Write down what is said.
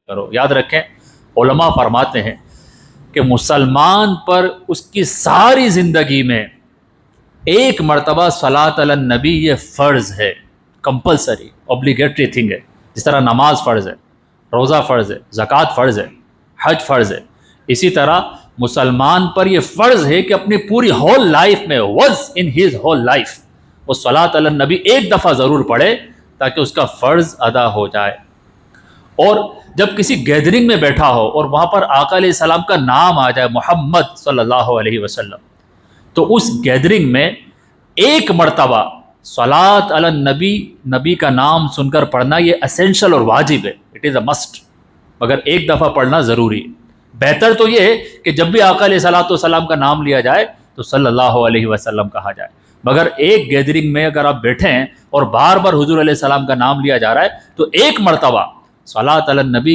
کرو۔ یاد رکھیں علماء فرماتے ہیں کہ مسلمان پر اس کی ساری زندگی میں ایک مرتبہ صلاۃ علی النبی یہ فرض ہے، کمپلسری اوبلیگیٹری تھنگ ہے۔ جس طرح نماز فرض ہے، روزہ فرض ہے، زکوٰۃ فرض ہے، حج فرض ہے، اسی طرح مسلمان پر یہ فرض ہے کہ اپنی پوری ہول لائف میں once in his whole life وہ صلاۃ علی النبی ایک دفعہ ضرور پڑھے تاکہ اس کا فرض ادا ہو جائے۔ اور جب کسی گیدرنگ میں بیٹھا ہو اور وہاں پر آقا علیہ السلام کا نام آ جائے محمد صلی اللہ علیہ وسلم، تو اس گیدرنگ میں ایک مرتبہ صلاۃ علی النبی، نبی کا نام سن کر پڑھنا یہ اسینشل اور واجب ہے، اٹ از اے مسٹ، مگر ایک دفعہ پڑھنا ضروری ہے۔ بہتر تو یہ ہے کہ جب بھی آقا علیہ السلام کا نام لیا جائے تو صلی اللہ علیہ وسلم کہا جائے، مگر ایک گیدرنگ میں اگر آپ بیٹھے ہیں اور بار بار حضور علیہ السلام کا نام لیا جا رہا ہے تو ایک مرتبہ صلاۃ علی النبی